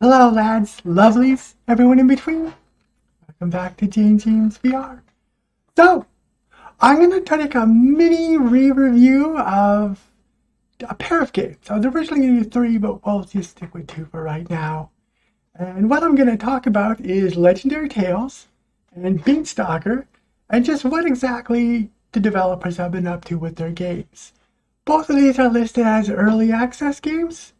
Hello lads, lovelies, everyone in between. Welcome back to James VR. So, I'm going to take a mini re-review of a pair of games. I was originally going to do three, but we'll just stick with two for right now. And what I'm going to talk about is Legendary Tales and Beanstalker, and just what exactly the developers have been up to with their games. Both of these are listed as early access games,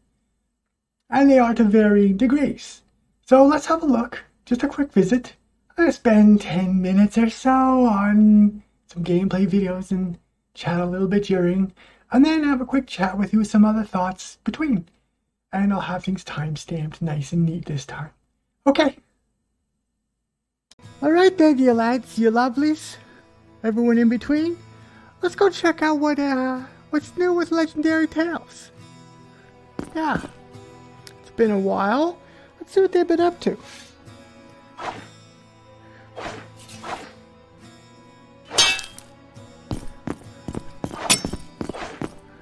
and they are to varying degrees. So let's have a look, just a quick visit. I'm going to spend 10 minutes or so on some gameplay videos and chat a little bit during, and then have a quick chat with you with some other thoughts between. And I'll have things time-stamped nice and neat this time. Okay. Alright then, you lads, you lovelies, everyone in between. Let's go check out what's new with Legendary Tales. Yeah. It's been a while. Let's see what they've been up to.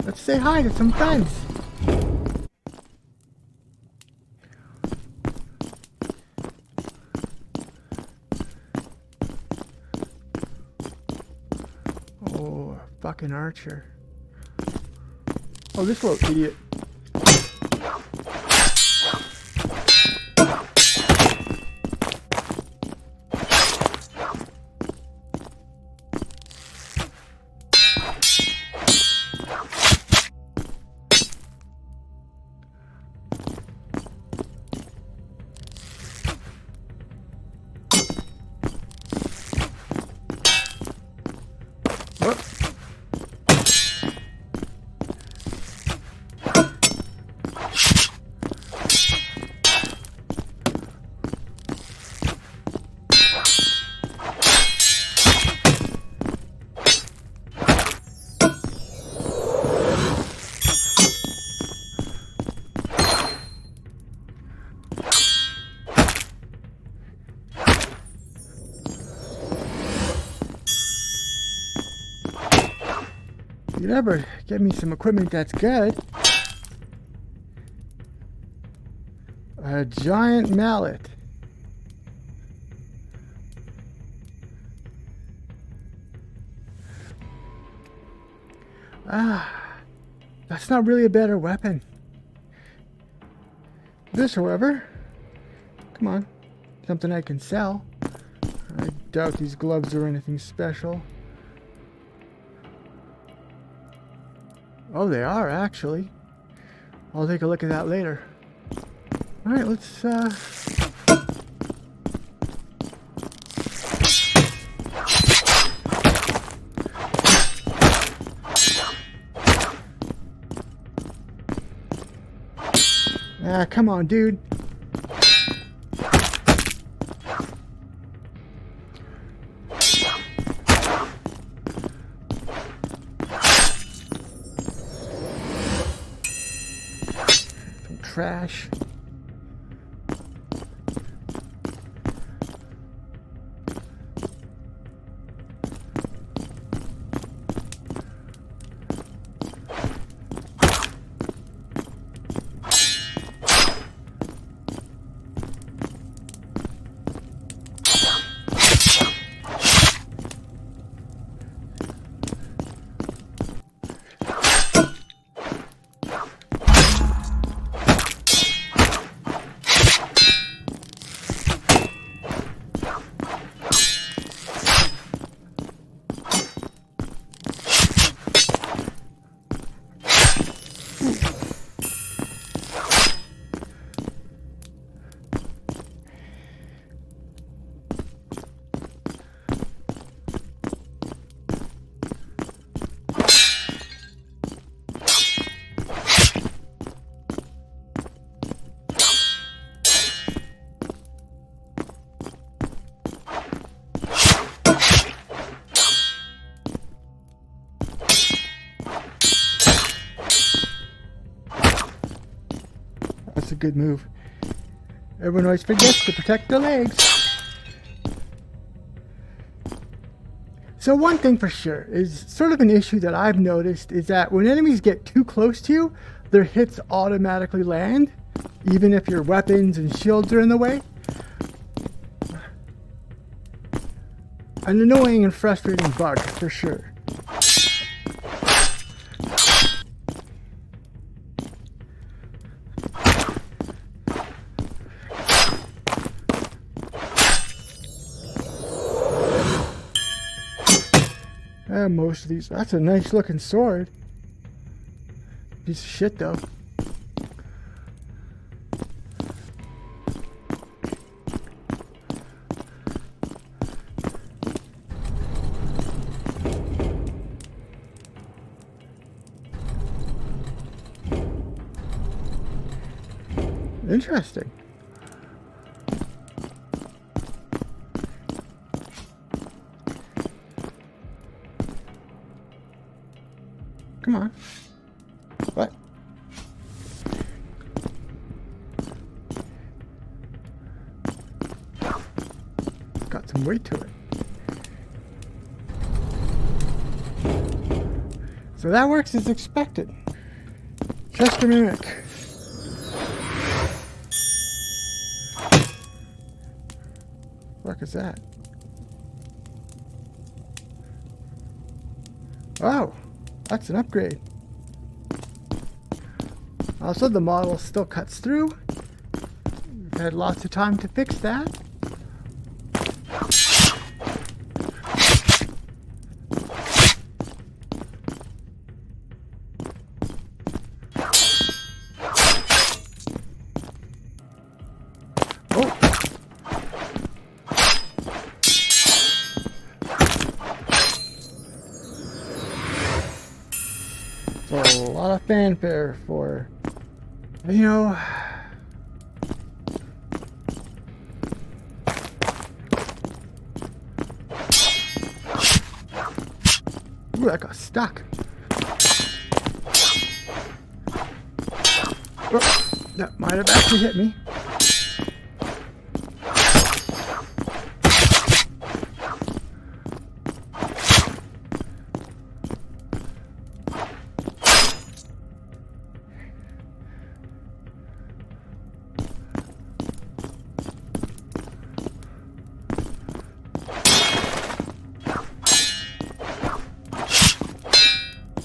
Let's say hi to some friends. Oh, fucking Archer. Oh, this little idiot. You never get me some equipment that's good. A giant mallet. That's not really a better weapon. This, however, come on, something I can sell. I doubt these gloves are anything special. Oh, they are, actually. I'll take a look at that later. Alright, let's, come on, dude. Trash. That's a good move. Everyone always forgets to protect their legs. So one thing for sure is sort of an issue that I've noticed is that when enemies get too close to you, their hits automatically land. even if your weapons and shields are in the way. An annoying and frustrating bug, for sure. Most of these. That's a nice looking sword. Piece of shit though. Interesting. Come on. What? Got some weight to it. So that works as expected. Just a mimic. What is that? Oh, that's an upgrade. Also, the model still cuts through. We've had lots of time to fix that. So a lot of fanfare for, you know, ooh, that got stuck. Oh, that might have actually hit me.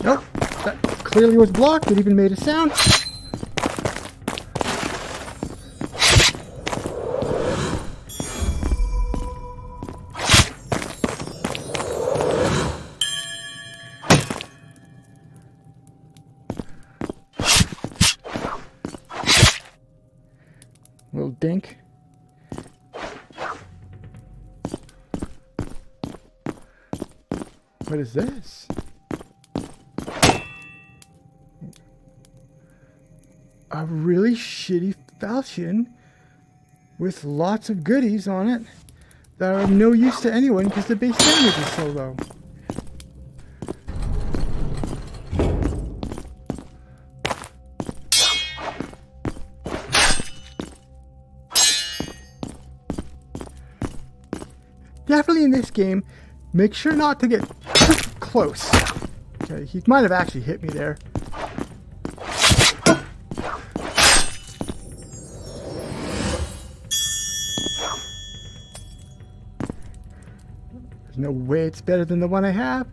Nope, that clearly was blocked. It even made a sound. Little dink. What is this? A really shitty falchion with lots of goodies on it that are of no use to anyone because the base damage is so low. Definitely in this game, make sure not to get too close. Okay, he might have actually hit me there. There's no way it's better than the one I have.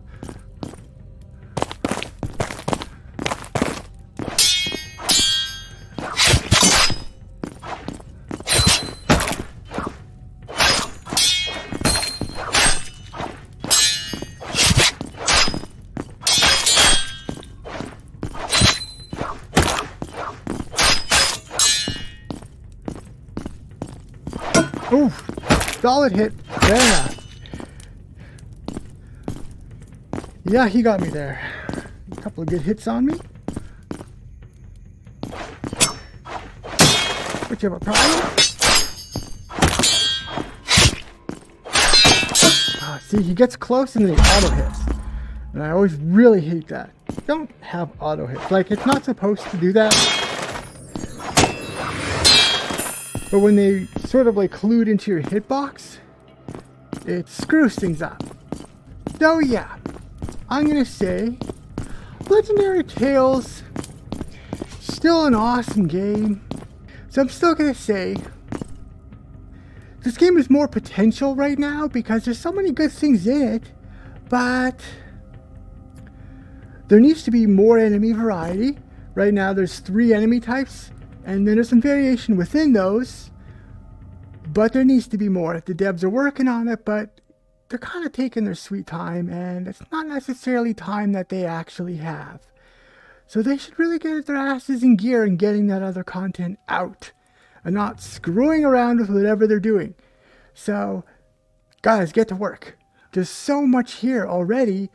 Oof, solid hit. Fair enough. Yeah, he got me there. A couple of good hits on me. But you have a problem? See, he gets close and then he auto hits. And I always really hate that. Don't have auto hits. Like, it's not supposed to do that. But when they sort of like collude into your hitbox, it screws things up. So yeah, I'm gonna say Legendary Tales, still an awesome game. So I'm still going to say this game has more potential right now because there's so many good things in it, but there needs to be more enemy variety. Right now there's 3 enemy types, and then there's some variation within those, but there needs to be more. The devs are working on it, but they're kind of taking their sweet time, and it's not necessarily time that they actually have. So they should really get their asses in gear and getting that other content out and not screwing around with whatever they're doing. So, guys, get to work. There's so much here already,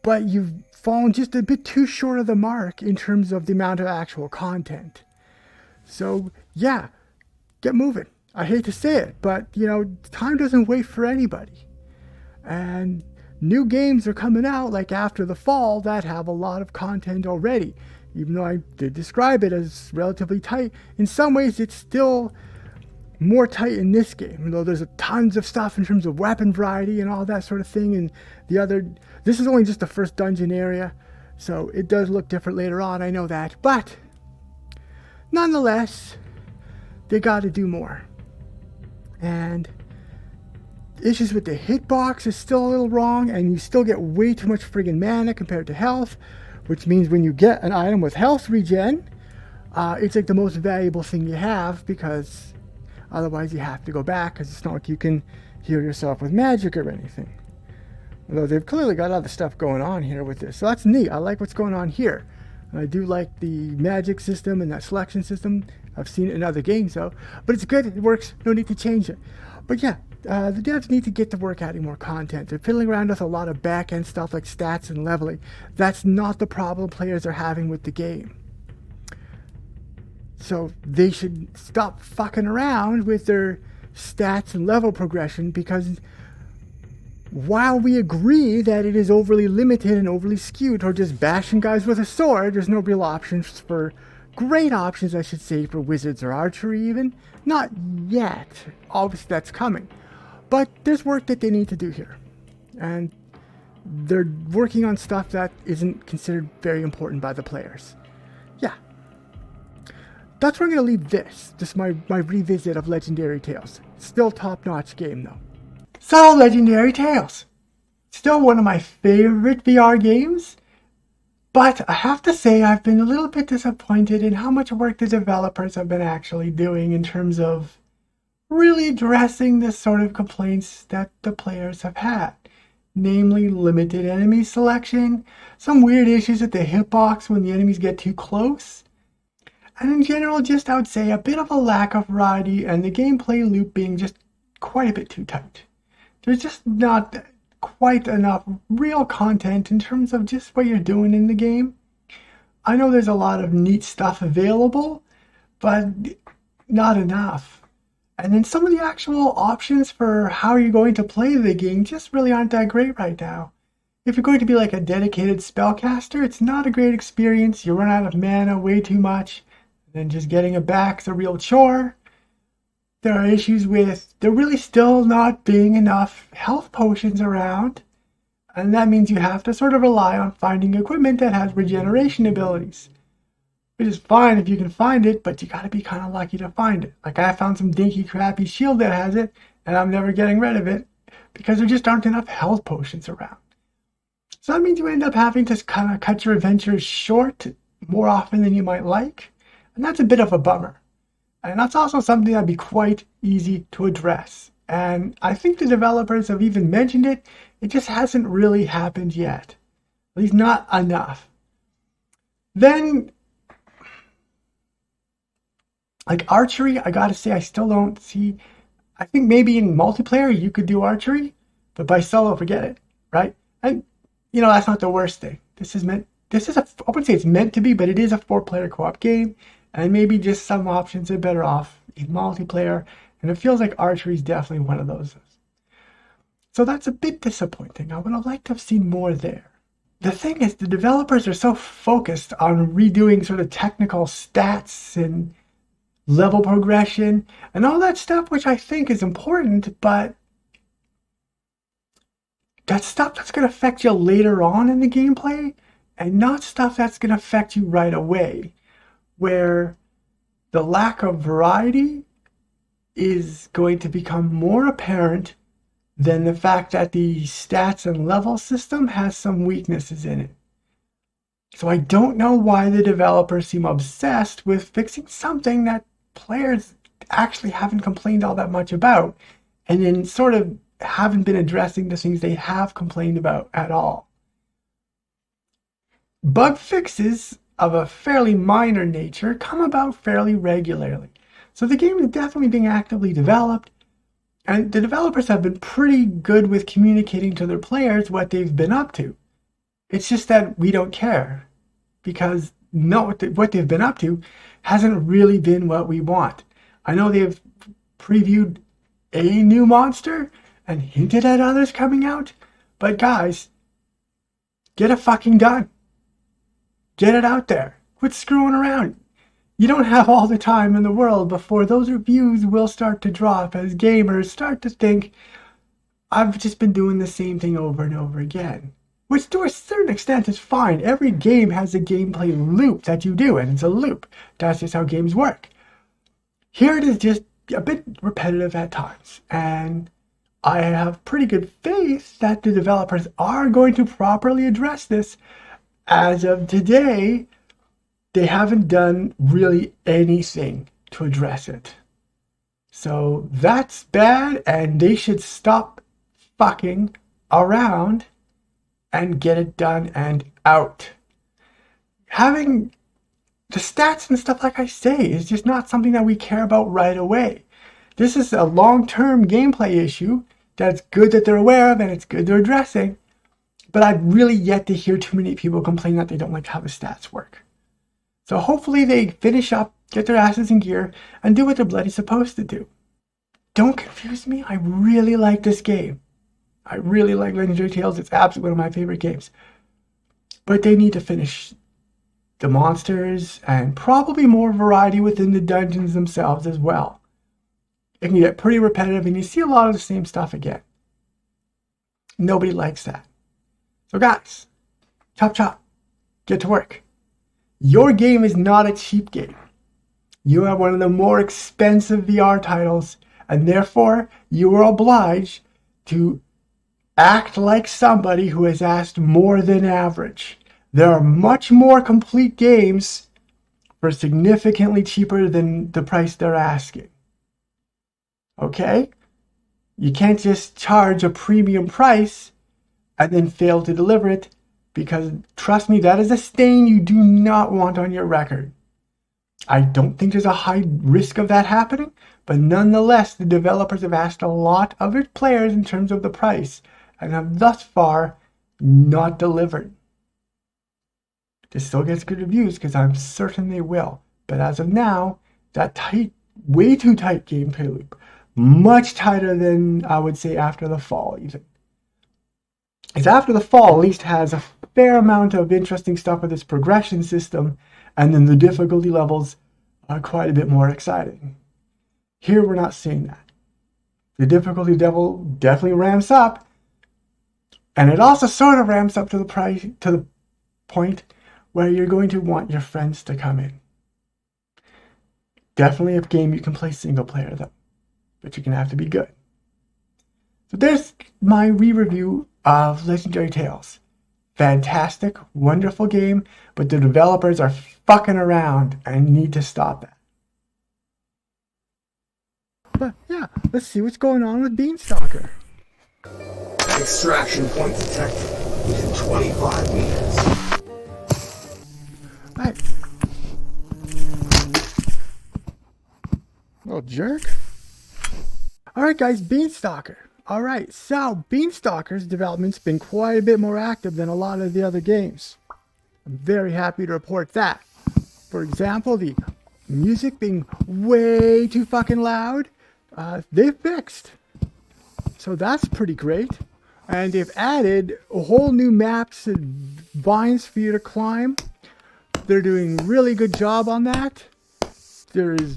but you've fallen just a bit too short of the mark in terms of the amount of actual content. So, yeah, get moving. I hate to say it, but, time doesn't wait for anybody. And new games are coming out, like after the fall, that have a lot of content already. Even though I did describe it as relatively tight, in some ways it's still more tight in this game. Even though there's tons of stuff in terms of weapon variety and all that sort of thing. And this is only just the first dungeon area, so it does look different later on, I know that. But, nonetheless, they gotta do more. And issues with the hitbox is still a little wrong, and you still get way too much friggin' mana compared to health, which means when you get an item with health regen, it's like the most valuable thing you have, because otherwise you have to go back, because it's not like you can heal yourself with magic or anything. Although they've clearly got other stuff going on here with this, so that's neat. I like what's going on here. And I do like the magic system and that selection system. I've seen it in other games though, but it's good, it works, no need to change it. But yeah, the devs need to get to work adding more content. They're fiddling around with a lot of back-end stuff like stats and leveling. That's not the problem players are having with the game. So they should stop fucking around with their stats and level progression, because while we agree that it is overly limited and overly skewed toward just bashing guys with a sword, there's no real options for great options, I should say, for wizards or archery even. Not yet. Obviously that's coming. But there's work that they need to do here. And they're working on stuff that isn't considered very important by the players. Yeah. That's where I'm going to leave this. Just my revisit of Legendary Tales. Still top-notch game though. So, Legendary Tales. Still one of my favorite VR games. But I have to say I've been a little bit disappointed in how much work the developers have been actually doing in terms of really addressing the sort of complaints that the players have had. Namely, limited enemy selection, some weird issues with the hitbox when the enemies get too close, and in general just, I would say, a bit of a lack of variety and the gameplay loop being just quite a bit too tight. There's just not quite enough real content in terms of just what you're doing in the game. I know there's a lot of neat stuff available, but not enough. And then some of the actual options for how you're going to play the game just really aren't that great right now. If you're going to be like a dedicated spellcaster, it's not a great experience. You run out of mana way too much, and then just getting it back is a real chore. There are issues with there really still not being enough health potions around, and that means you have to sort of rely on finding equipment that has regeneration abilities. Which is fine if you can find it, but you gotta be kind of lucky to find it. Like I found some dinky crappy shield that has it, and I'm never getting rid of it, because there just aren't enough health potions around. So that means you end up having to kind of cut your adventures short more often than you might like, and that's a bit of a bummer. And that's also something that'd be quite easy to address. And I think the developers have even mentioned it. It just hasn't really happened yet. At least not enough. Then, like archery, I gotta say I still don't see. I think maybe in multiplayer you could do archery, but by solo, forget it, right? And that's not the worst thing. I wouldn't say it's meant to be, but it is a 4-player co-op game. And maybe just some options are better off in multiplayer. And it feels like archery is definitely one of those. So that's a bit disappointing. I would have liked to have seen more there. The thing is, the developers are so focused on redoing sort of technical stats and level progression and all that stuff, which I think is important, but that's stuff that's going to affect you later on in the gameplay and not stuff that's going to affect you right away. Where the lack of variety is going to become more apparent than the fact that the stats and level system has some weaknesses in it. So I don't know why the developers seem obsessed with fixing something that players actually haven't complained all that much about, and then sort of haven't been addressing the things they have complained about at all. Bug fixes of a fairly minor nature come about fairly regularly. So the game is definitely being actively developed, and the developers have been pretty good with communicating to their players what they've been up to. It's just that we don't care, because what they've been up to hasn't really been what we want. I know they've previewed a new monster and hinted at others coming out, but guys, get it fucking done. Get it out there. Quit screwing around. You don't have all the time in the world before those reviews will start to drop as gamers start to think, I've just been doing the same thing over and over again. Which to a certain extent is fine. Every game has a gameplay loop that you do, and it's a loop. That's just how games work. Here it is just a bit repetitive at times, and I have pretty good faith that the developers are going to properly address this. As of today, they haven't done really anything to address it. So that's bad, and they should stop fucking around and get it done and out. Having the stats and stuff, like I say, is just not something that we care about right away. This is a long-term gameplay issue that's good that they're aware of, and it's good they're addressing. But I've really yet to hear too many people complain that they don't like how the stats work. So hopefully they finish up, get their asses in gear, and do what they're bloody supposed to do. Don't confuse me, I really like this game. I really like Legendary Tales, it's absolutely one of my favorite games. But they need to finish the monsters and probably more variety within the dungeons themselves as well. It can get pretty repetitive and you see a lot of the same stuff again. Nobody likes that. So guys, chop chop, get to work. Your game is not a cheap game. You have one of the more expensive VR titles, and therefore you are obliged to act like somebody who has asked more than average. There are much more complete games for significantly cheaper than the price they're asking. Okay? You can't just charge a premium price and then fail to deliver it, because trust me, that is a stain you do not want on your record. I don't think there's a high risk of that happening, but nonetheless, the developers have asked a lot of their players in terms of the price, and have thus far not delivered. This still gets good reviews, because I'm certain they will, but as of now, that tight, way too tight gameplay loop, much tighter than I would say After the Fall even. Is After the Fall at least has a fair amount of interesting stuff with its progression system, and then the difficulty levels are quite a bit more exciting. Here we're not seeing that. The difficulty level definitely ramps up, and it also sort of ramps up to the point where you're going to want your friends to come in. Definitely a game you can play single player though, but you're gonna have to be good. So there's my re-review of Legendary Tales. Fantastic, wonderful game, but the developers are fucking around and need to stop that. But yeah, let's see what's going on with Beanstalker. Extraction point detected within 25 meters. Right. Little jerk. Alright guys, Beanstalker. Alright, so Beanstalker's development's been quite a bit more active than a lot of the other games. I'm very happy to report that. For example, the music being way too fucking loud, they've fixed. So that's pretty great. And they've added a whole new maps and vines for you to climb. They're doing a really good job on that. There is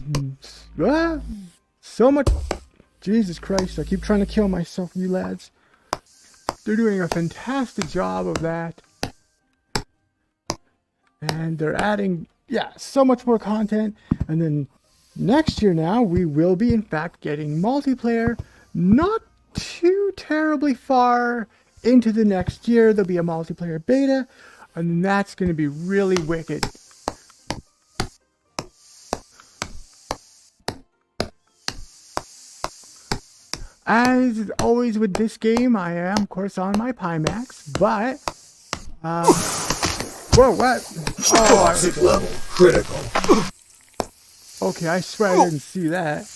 so much... Jesus Christ, I keep trying to kill myself, you lads. They're doing a fantastic job of that. And they're adding, so much more content. And then next year now, we will be in fact getting multiplayer. Not too terribly far into the next year, there'll be a multiplayer beta, and that's going to be really wicked. As always with this game, I am, of course, on my Pimax, but, whoa, what? Toxic level critical. Okay, I swear I didn't see that.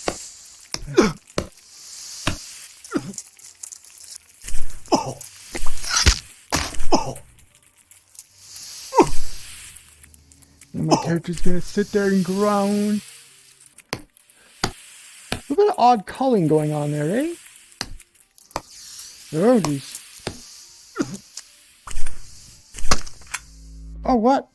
And my character's gonna sit there and groan. A little bit of odd culling going on there, eh? Oh, geez. Oh, what?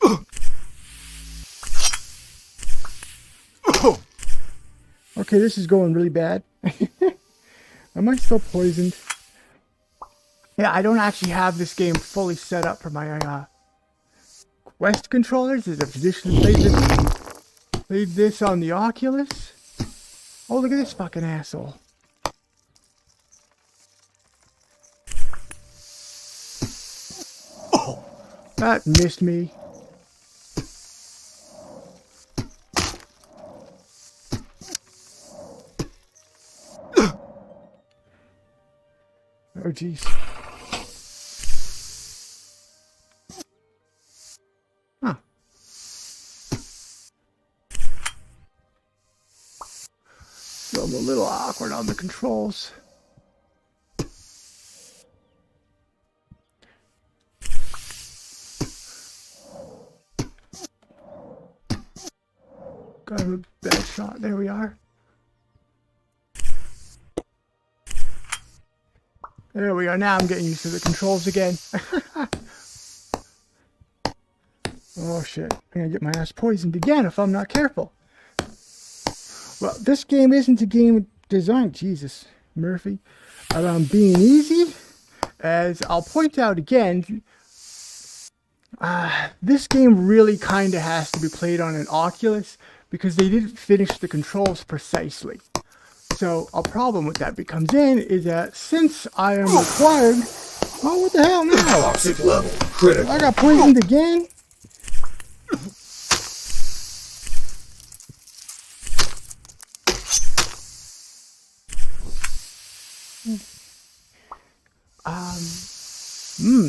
Okay, this is going really bad. Am I still poisoned? Yeah, I don't actually have this game fully set up for my Quest controllers. As I've traditionally played this on the Oculus. Oh, look at this fucking asshole. That missed me. Oh, jeez. Huh. So I'm a little awkward on the controls. Got a bad shot. There we are. There we are. Now I'm getting used to the controls again. Oh shit. I'm gonna get my ass poisoned again if I'm not careful. Well, this game isn't a game designed, Jesus, Murphy, around being easy. As I'll point out again, this game really kind of has to be played on an Oculus because they didn't finish the controls precisely. So a problem with that becomes in is that since I am required... Oh, what the hell now? Toxic level critical. I got poisoned again?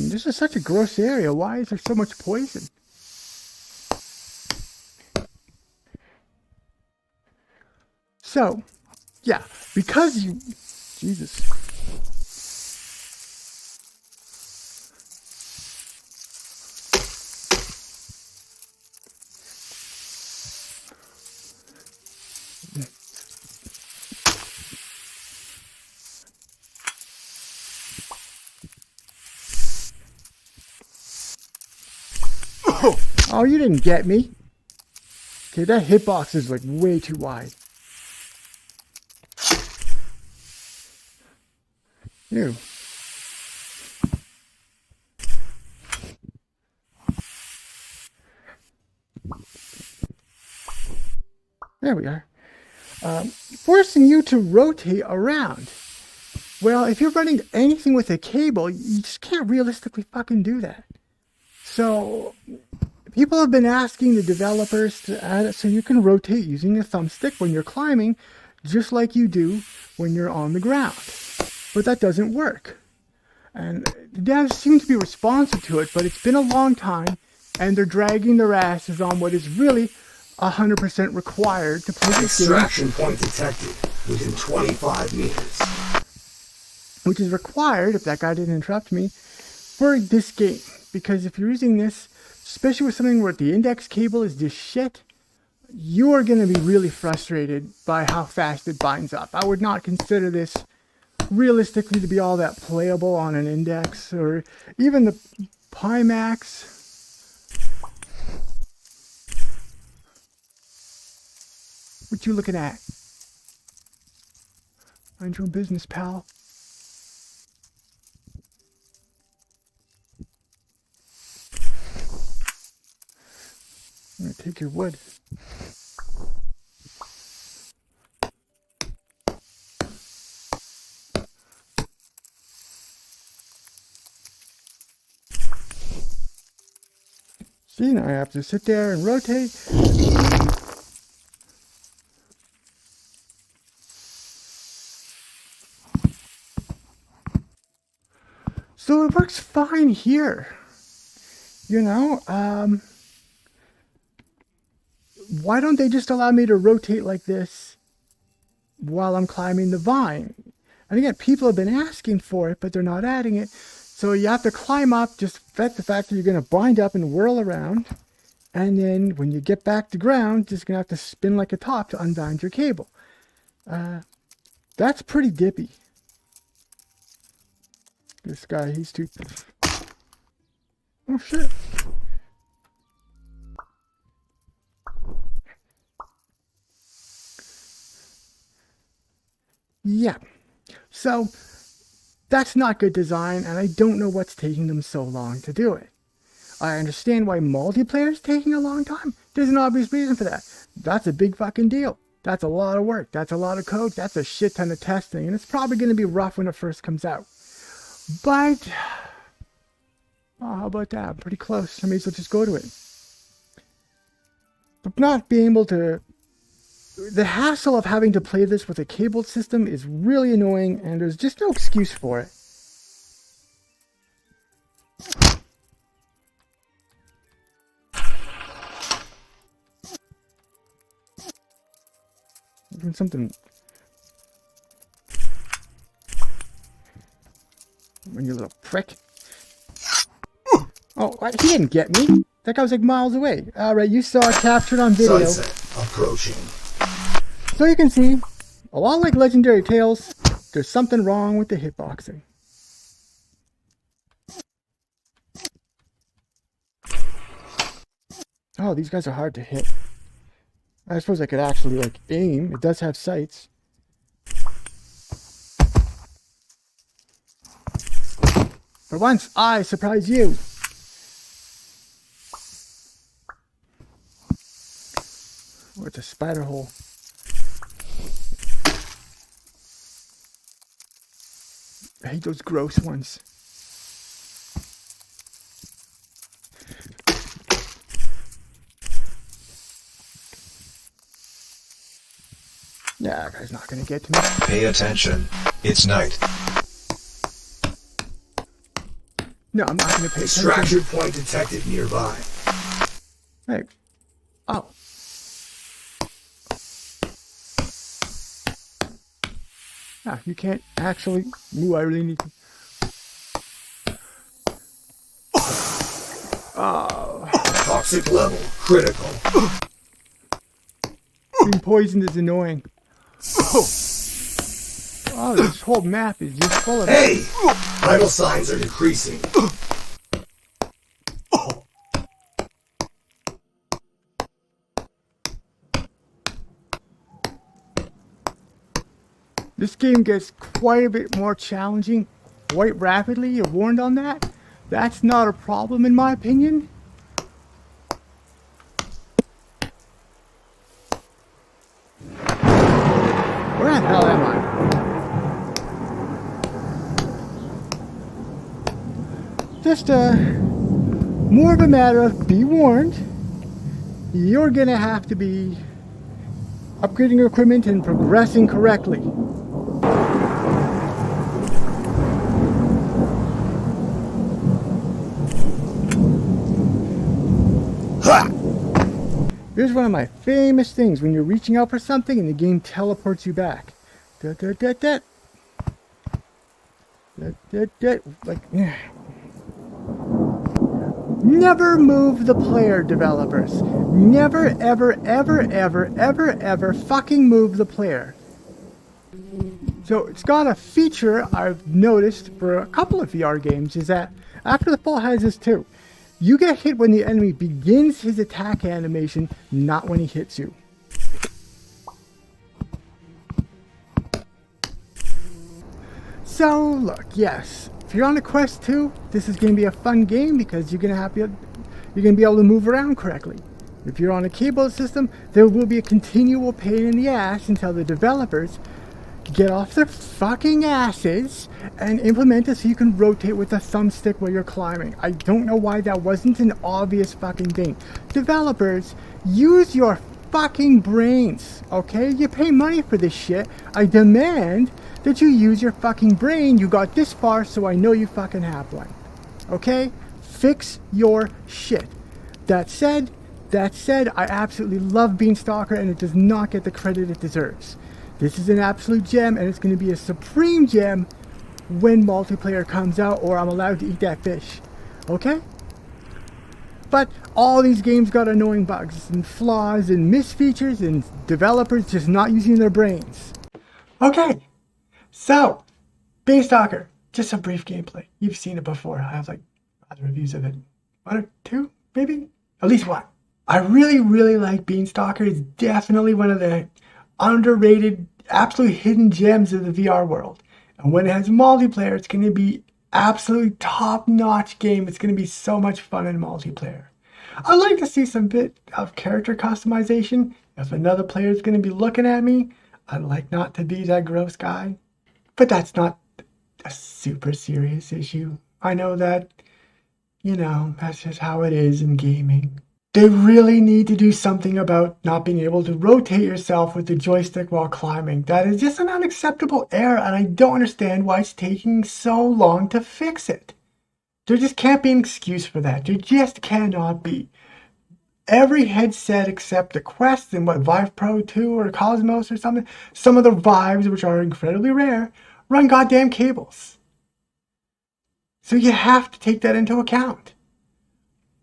This is such a gross area. Why is there so much poison? So, yeah, because you... Jesus. Oh, you didn't get me. Okay, that hitbox is like way too wide. Ew. There we are. Forcing you to rotate around. Well, if you're running anything with a cable, you just can't realistically fucking do that. So, people have been asking the developers to add it so you can rotate using a thumbstick when you're climbing, just like you do when you're on the ground. But that doesn't work. And the devs seem to be responsive to it, but it's been a long time, and they're dragging their asses on what is really 100% required to play this game. Extraction point detected within 25 meters. Which is required, if that guy didn't interrupt me, for this game. Because if you're using this, especially with something where the index cable is just shit, you are going to be really frustrated by how fast it binds up. I would not consider this realistically to be all that playable on an index, or even the Pimax. What you looking at? Mind your own business, pal. I'm gonna take your wood. See, now I have to sit there and rotate. So it works fine here. You know, why don't they just allow me to rotate like this while I'm climbing the vine? And again, people have been asking for it, but they're not adding it. So you have to climb up, just vet the fact that you're going to bind up and whirl around. And then when you get back to ground, just going to have to spin like a top to unbind your cable. That's pretty dippy. This guy, he's too... Oh, shit. Yeah. So, that's not good design, and I don't know what's taking them so long to do it. I understand why multiplayer is taking a long time. There's an obvious reason for that. That's a big fucking deal. That's a lot of work. That's a lot of code. That's a shit ton of testing, and it's probably going to be rough when it first comes out. But, oh, how about that? I'm pretty close. I may as well just go to it. But not being able to... The hassle of having to play this with a cabled system is really annoying, and there's just no excuse for it. Doing something... When you little prick. Oh, he didn't get me. That guy was like miles away. Alright, you saw it captured on video. Sunset approaching. So you can see, a lot like Legendary Tales, there's something wrong with the hitboxing. Oh, these guys are hard to hit. I suppose I could actually, like, aim. It does have sights. For once, I surprise you. Oh, it's a spider hole. I hate those gross ones. Yeah, that guy's not gonna get to me. Pay attention. It's night. No, I'm not gonna pay attention. Extraction point detected nearby. Hey. Oh. Ah, you can't actually... Ooh, I really need to... Oh. Toxic level critical. Being poisoned is annoying. Oh, this whole map is just full of... Hey! Vital signs are decreasing. This game gets quite a bit more challenging quite rapidly. You're warned on that. That's not a problem in my opinion. Where the hell am I? Just more of a matter of be warned. You're gonna have to be upgrading your equipment and progressing correctly. Here's one of my famous things when you're reaching out for something and the game teleports you back. Like, yeah. Never move the player, developers. Never, ever, ever, ever, ever, ever fucking move the player. So it's got a feature I've noticed for a couple of VR games is that after the fall has this too. You get hit when the enemy begins his attack animation, not when he hits you. So, look, yes, if you're on a Quest 2, this is going to be a fun game because you're going to be able to move around correctly. If you're on a cable system, there will be a continual pain in the ass until the developers get off their fucking asses and implement it so you can rotate with a thumbstick while you're climbing. I don't know why that wasn't an obvious fucking thing. Developers, use your fucking brains, okay? You pay money for this shit. I demand that you use your fucking brain. You got this far, so I know you fucking have one. Okay? Fix your shit. That said, I absolutely love Beanstalker, and it does not get the credit it deserves. This is an absolute gem, and it's going to be a supreme gem when multiplayer comes out, or I'm allowed to eat that fish. Okay? But all these games got annoying bugs and flaws and misfeatures and developers just not using their brains. Okay, so Beanstalker, just some brief gameplay. You've seen it before. I have like other reviews of it. 1 or 2, maybe? At least 1. I really like Beanstalker. It's definitely one of the underrated, absolute hidden gems of the VR world. And when it has multiplayer, it's going to be absolutely top-notch game. It's going to be so much fun in multiplayer. I'd like to see some bit of character customization. If another player is going to be looking at me, I'd like not to be that gross guy. But that's not a super serious issue. I know that, that's just how it is in gaming. They really need to do something about not being able to rotate yourself with the joystick while climbing. That is just an unacceptable error, and I don't understand why it's taking so long to fix it. There just can't be an excuse for that. There just cannot be. Every headset except the Quest and Vive Pro 2 or Cosmos or something, some of the Vives, which are incredibly rare, run goddamn cables. So you have to take that into account.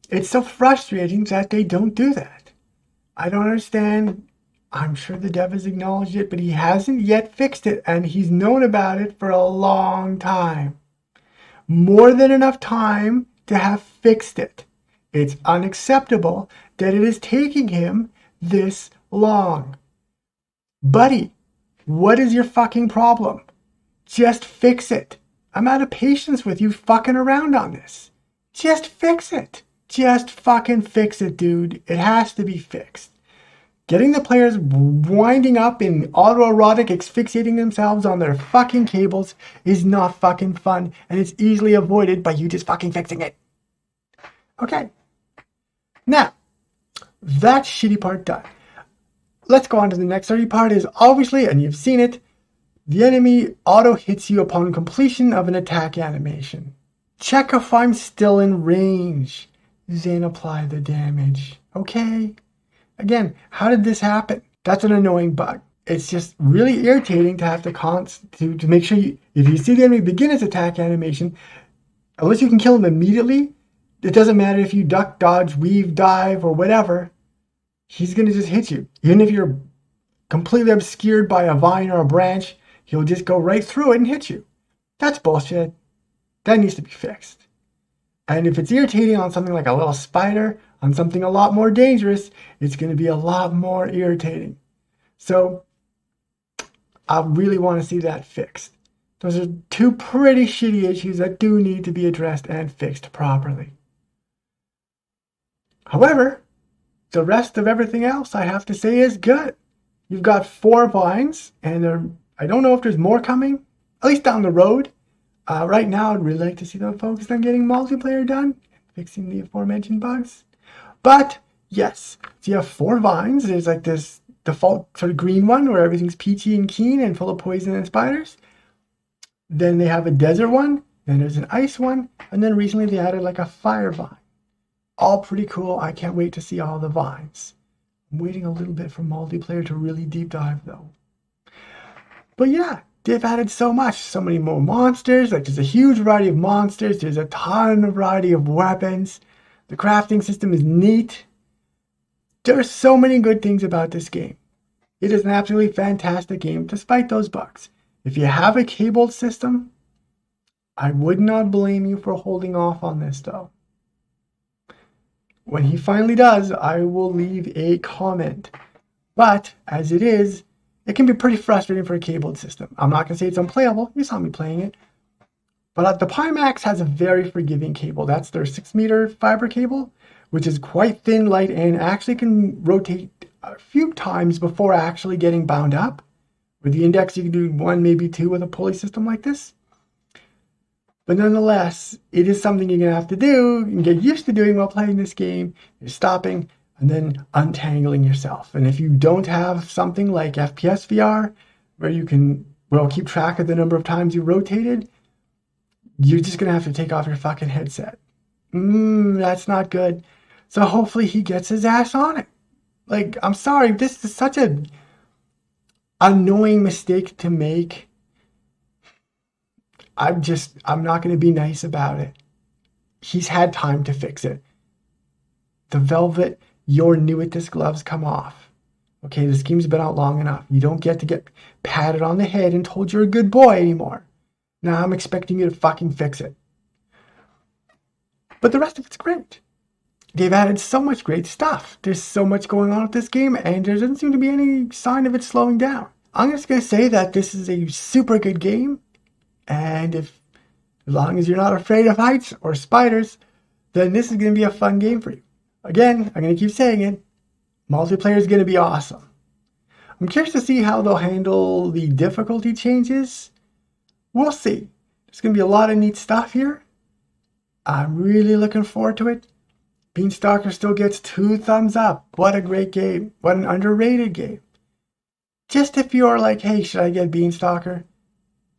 It's so frustrating that they don't do that. I don't understand. I'm sure the dev has acknowledged it, but he hasn't yet fixed it, and he's known about it for a long time. More than enough time to have fixed it. It's unacceptable that it is taking him this long. Buddy, what is your fucking problem? Just fix it. I'm out of patience with you fucking around on this. Just fix it. Just fucking fix it, dude. It has to be fixed. Getting the players winding up in autoerotic asphyxiating themselves on their fucking cables is not fucking fun, and it's easily avoided by you just fucking fixing it. Okay. Now, that shitty part done. Let's go on to the next dirty part is obviously, and you've seen it, the enemy auto hits you upon completion of an attack animation. Check if I'm still in range. Then apply the damage. Okay? Again, how did this happen? That's an annoying bug. It's just really irritating to have to make sure if you see the enemy begin its attack animation, unless you can kill him immediately, it doesn't matter if you duck, dodge, weave, dive, or whatever, he's going to just hit you. Even if you're completely obscured by a vine or a branch, he'll just go right through it and hit you. That's bullshit. That needs to be fixed. And if it's irritating on something like a little spider, on something a lot more dangerous, it's going to be a lot more irritating. So I really want to see that fixed. Those are 2 pretty shitty issues that do need to be addressed and fixed properly. However, the rest of everything else I have to say is good. You've got 4 vines, and I don't know if there's more coming, at least down the road. Right now, I'd really like to see them focused on getting multiplayer done, fixing the aforementioned bugs. But, yes, so you have 4 vines. There's like this default sort of green one where everything's peachy and keen and full of poison and spiders. Then they have a desert one. Then there's an ice one. And then recently they added like a fire vine. All pretty cool. I can't wait to see all the vines. I'm waiting a little bit for multiplayer to really deep dive, though. But yeah. They've added so much, so many more monsters. Like there's a huge variety of monsters. There's a ton of variety of weapons. The crafting system is neat. There are so many good things about this game. It is an absolutely fantastic game, despite those bugs. If you have a cabled system, I would not blame you for holding off on this, though. When he finally does, I will leave a comment. But as it is, it can be pretty frustrating for a cabled system. I'm not going to say it's unplayable. You saw me playing it. But the Pimax has a very forgiving cable. That's their 6-meter fiber cable, which is quite thin, light, and actually can rotate a few times before actually getting bound up, With the index, you can do 1, maybe 2 with a pulley system like this. But nonetheless, it is something you're going to have to do and get used to doing while playing this game. You're stopping and then untangling yourself. And if you don't have something like FPS VR, where you can, well, keep track of the number of times you rotated, you're just going to have to take off your fucking headset. That's not good. So hopefully he gets his ass on it. Like, I'm sorry, this is such a annoying mistake to make. I'm not going to be nice about it. He's had time to fix it. The velvet, you're new at this, gloves come off. Okay, this game's been out long enough. You don't get to get patted on the head and told you're a good boy anymore. Now I'm expecting you to fucking fix it. But the rest of it's great. They've added so much great stuff. There's so much going on with this game, and there doesn't seem to be any sign of it slowing down. I'm just going to say that this is a super good game, and as long as you're not afraid of heights or spiders, then this is going to be a fun game for you. Again, I'm going to keep saying it. Multiplayer is going to be awesome. I'm curious to see how they'll handle the difficulty changes. We'll see. There's going to be a lot of neat stuff here. I'm really looking forward to it. Beanstalker still gets 2 thumbs up. What a great game. What an underrated game. Just if you're like, hey, should I get Beanstalker?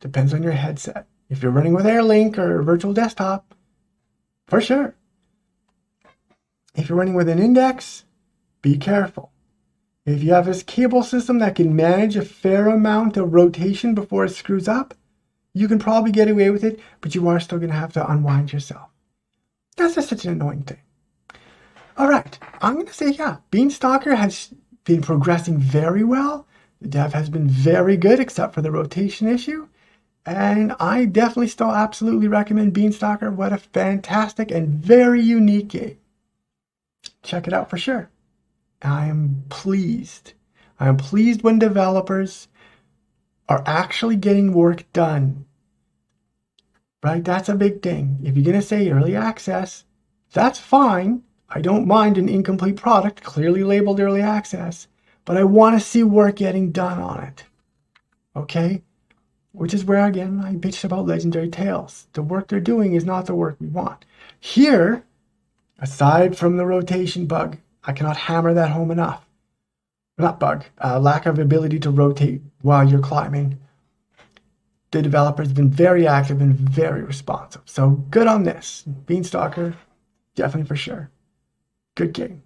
Depends on your headset. If you're running with AirLink or virtual desktop, for sure. If you're running with an index, be careful. If you have this cable system that can manage a fair amount of rotation before it screws up, you can probably get away with it, but you are still going to have to unwind yourself. That's just such an annoying thing. All right, I'm going to say, yeah, Beanstalker has been progressing very well. The dev has been very good, except for the rotation issue. And I definitely still absolutely recommend Beanstalker. What a fantastic and very unique game. Check it out for sure. I am pleased. I am pleased when developers are actually getting work done. Right? That's a big thing. If you're going to say early access, that's fine. I don't mind an incomplete product clearly labeled early access, but I want to see work getting done on it. Okay? Which is where, again, I bitched about Legendary Tales. The work they're doing is not the work we want. Here, aside from the rotation bug, I cannot hammer that home enough. Not bug, lack of ability to rotate while you're climbing. The developer's been very active and very responsive. So good on this. Beanstalker, definitely for sure. Good game.